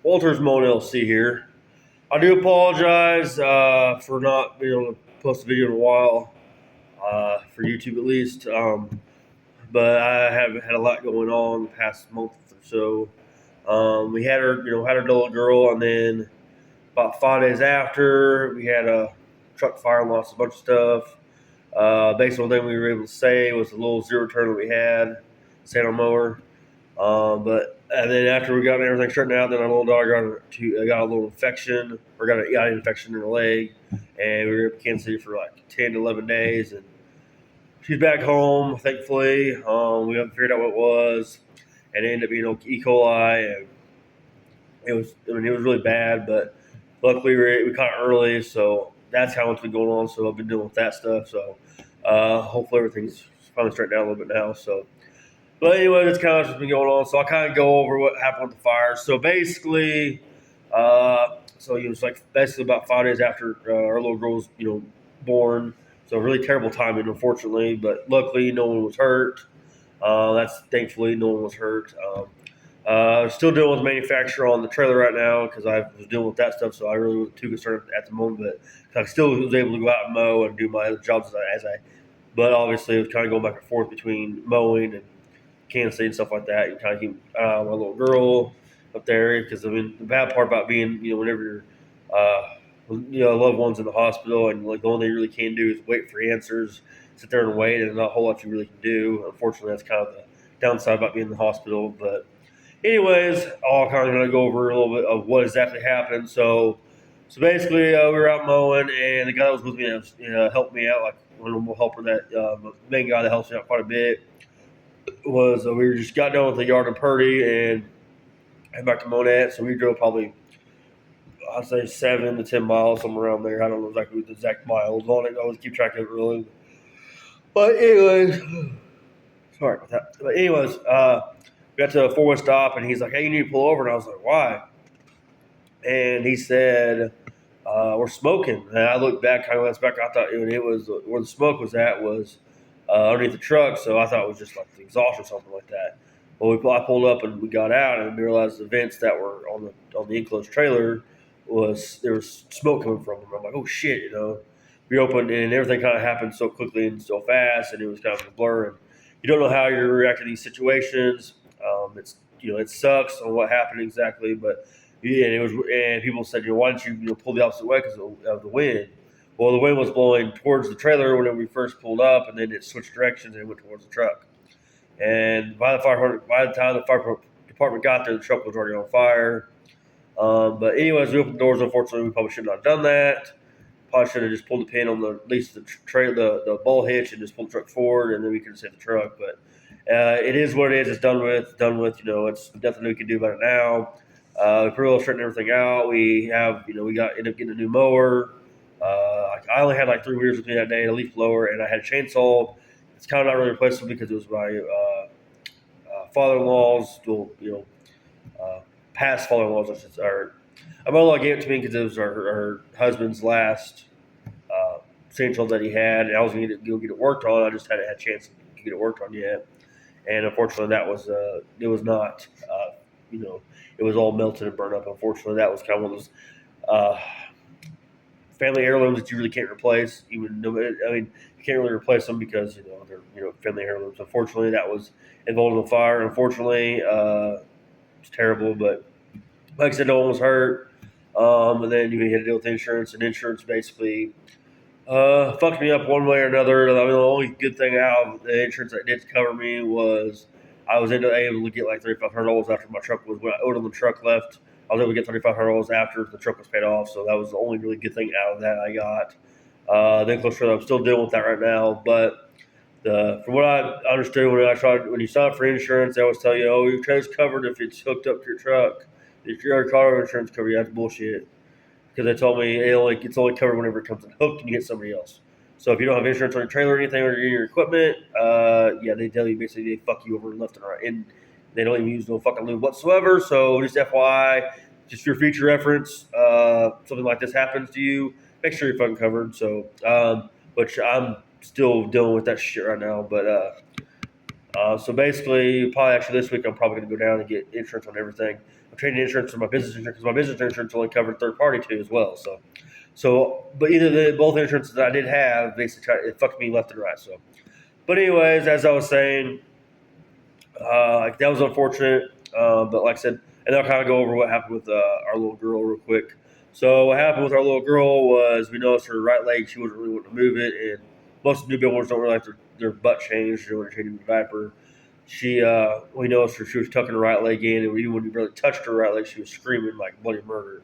Walter's Mowing LLC here. I do apologize for not being able to post a video in a while, for YouTube at least. But I have had a lot going on the past month or so. We had our little girl, and then about 5 days after, we had a truck fire and lost a bunch of stuff. Basically, the thing we were able to say was a little zero turn that we had, sand mower. But and then after we got everything straightened out, then our little dog got a little infection, or got an infection in her leg, and we were in Kansas City for like 10 to 11 days, and she's back home, thankfully. We haven't figured out what it was, and it ended up being E. coli, and it was really bad, but luckily we caught it early, so that's how it's been going on. So I've been dealing with that stuff. So hopefully everything's finally straightened out a little bit now. So. But anyway, that's kind of what's been going on. So I'll kind of go over what happened with the fire. So basically, it was like basically about 5 days after our little girl was, born. So really terrible timing, unfortunately. But luckily, no one was hurt. That's thankfully no one was hurt. Still dealing with the manufacturer on the trailer right now because I was dealing with that stuff. So I really wasn't too concerned at the moment. But I still was able to go out and mow and do my other jobs But obviously, it was kind of going back and forth between mowing and Kansas City and stuff like that. You kind of keep my little girl up there because the bad part about being whenever you're loved ones in the hospital and like the only thing you really can do is wait for answers, sit there and wait, and not a whole lot you really can do. Unfortunately, that's kind of the downside about being in the hospital. But anyways, I'll kind of going to go over a little bit of what exactly happened. So basically, we were out mowing, and the guy that was with me helped me out, like one normal helper. That main guy that helps me out quite a bit was we just got done with the yard of Purdy and head back to Monette. So we drove probably, I'd say 7 to 10 miles, somewhere around there. I don't know exactly what the exact miles on it. I always keep track of it really. But anyways, sorry about that. But anyways, we got to a four-way stop, and he's like, "Hey, you need to pull over." And I was like, "Why?" And he said, "We're smoking." And I looked back, kind of glanced back. I thought it was where the smoke was at was underneath the truck, so I thought it was just like the exhaust or something like that. Well, I pulled up and we got out and we realized the vents that were on the enclosed trailer there was smoke coming from them. I'm like, oh shit, We opened and everything kind of happened so quickly and so fast, and it was kind of a blur. And you don't know how you react to these situations. It sucks on what happened exactly, but yeah, and people said, why don't you pull the opposite way because of the wind. Well, the wind was blowing towards the trailer when we first pulled up, and then it switched directions and it went towards the truck. And by the time the fire department got there, the truck was already on fire. But anyways, we opened the doors. Unfortunately, we probably should not have done that. Probably should have just pulled the pin on at least the ball hitch and just pulled the truck forward, and then we could have saved the truck. But it is what it is. It's done with. It's nothing we can do about it now. We pretty well straightened everything out. We ended up getting a new mower. I only had like 3 wheels with me that day, a leaf blower, and I had a chainsaw. It's kind of not really replaceable because it was my father-in-law's, past father-in-law's. My mother-in-law gave it to me because it was her husband's last chainsaw that he had, and I was going to go get it worked on. I just hadn't had a chance to get it worked on yet, and unfortunately, that was it was not, it was all melted and burned up. Unfortunately, that was kind of one of those family heirlooms that you really can't replace. You can't really replace them because they're family heirlooms. Unfortunately, that was involved in the fire. Unfortunately, it's terrible. But like I said, no one was hurt. And then you had to deal with insurance, and insurance basically fucked me up one way or another. I mean, the only good thing out of the insurance that did cover me was I was able to get like $3,500 after my truck was when I owed on the truck left. I was able to get $3,500 after the truck was paid off, so that was the only really good thing out of that I got. Then close to I'm still dealing with that right now, but from what I understood when you sign up for insurance, they always tell you, oh, your trailer's covered if it's hooked up to your truck. If your car insurance cover you, that's bullshit. Because they told me it's only covered whenever it comes unhooked and you get somebody else. So if you don't have insurance on your trailer or anything or your equipment, they tell you basically they fuck you over left and right. And they don't even use no fucking lube whatsoever. So just FYI, just for your future reference, something like this happens to you, make sure you're fucking covered. So, which I'm still dealing with that shit right now. But So basically, probably actually this week, I'm probably going to go down and get insurance on everything. I'm trading insurance for my business insurance because my business insurance only covered third party too as well. So, but both insurances that I did have basically it fucked me left and right. So, but anyways, as I was saying, like that was unfortunate. But like I said, and I'll kind of go over what happened with our little girl real quick. So what happened with our little girl was we noticed her right leg, she wasn't really wanting to move it, and most newborns don't really like their butt changed or changing the diaper. We noticed she was tucking her right leg in, and when we really touched her right leg, she was screaming like bloody murder.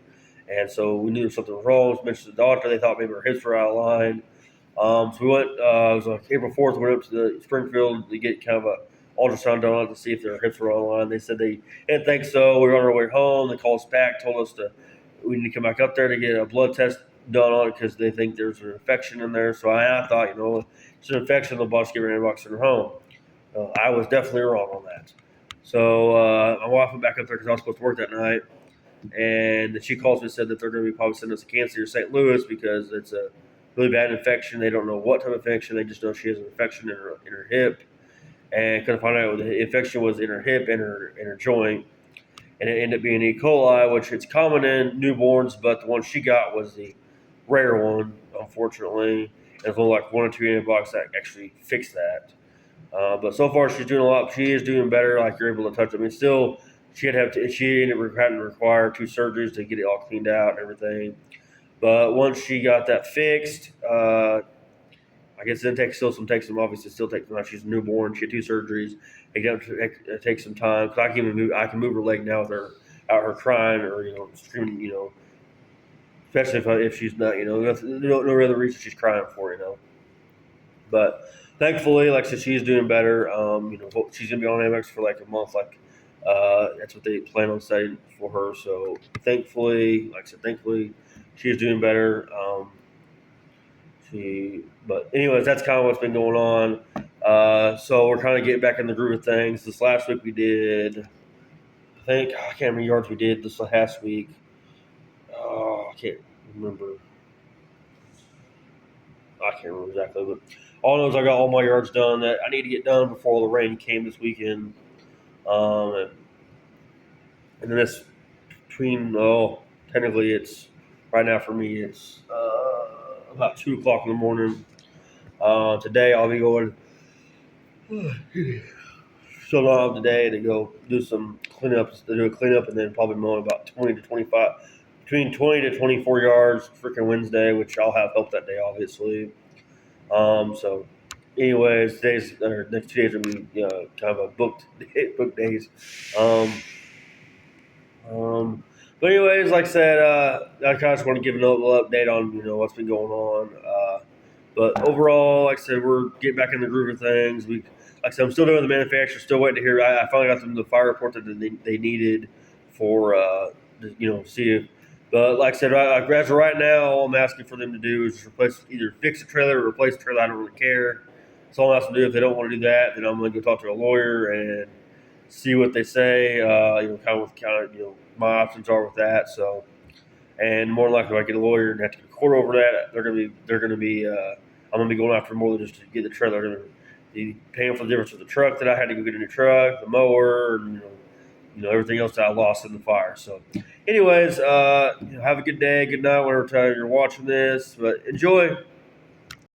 And so we knew something was wrong. We mentioned to the doctor. They thought maybe her hips were out of line. So we went. It was like April 4th. We went up to the Springfield to get kind of a ultrasound done to see if their hips were on the line. They said they didn't think so. We were on our way home. They called us back, told us we need to come back up there to get a blood test done on it because they think there's an infection in there. So I thought, it's an infection. The boss give her antibiotics in her home. I was definitely wrong on that. So my wife went back up there because I was supposed to work that night, and she calls me and said that they're going to be probably sending us to Kansas or St. Louis because it's a really bad infection. They don't know what type of infection. They just know she has an infection in her hip, and couldn't find out the infection was in her hip and her joint, and it ended up being E. coli, which it's common in newborns, but the one she got was the rare one, unfortunately. And there's only like one or two antibiotics that actually fix that. But so far, she's doing a lot. She is doing better. Like you're able to touch. I mean, still, she ended up having to require 2 surgeries to get it all cleaned out and everything. But once she got that fixed, I guess it still takes some. Obviously, still takes time. She's a newborn. She had 2 surgeries. It takes some time because I can move her leg now with her out her crying or screaming. Especially if she's not. No other reason she's crying for. But thankfully, like I said, she's doing better. She's gonna be on Amex for like a month. That's what they plan on setting for her. So thankfully, she's doing better. But anyways, that's kind of what's been going on. So we're kind of getting back in the groove of things. This last week we did, I can't remember yards we did this last week. I can't remember. I can't remember exactly, but all I know is I got all my yards done that I need to get done before all the rain came this weekend. And then this technically it's right now for me it's about 2 o'clock in the morning. Today I'll be going still on today to go do some cleanups, to do a cleanup, and then probably mowing about between 20 to 24 yards freaking Wednesday, which I'll have help that day, obviously. So, anyways, next 2 days will be kind of a booked days. But anyways, like I said, I kind of just want to give a little update on what's been going on. But overall, like I said, we're getting back in the groove of things. Like I said, I'm still doing the manufacturer, still waiting to hear. I finally got them the fire report that they needed for see if. But like I said, as of right now, all I'm asking for them to do is either fix the trailer or replace the trailer. I don't really care. That's all I'm asking to do. If they don't want to do that, then I'm going to go talk to a lawyer and see what they say. My options are with that. So, and more likely, if I get a lawyer and have to get a court over that, I'm going to be going after more than just to get the trailer. They're going to be paying for the difference of the truck that I had to go get a new truck, the mower, and everything else that I lost in the fire. So, anyways, have a good day, good night, whatever time you're watching this. But enjoy.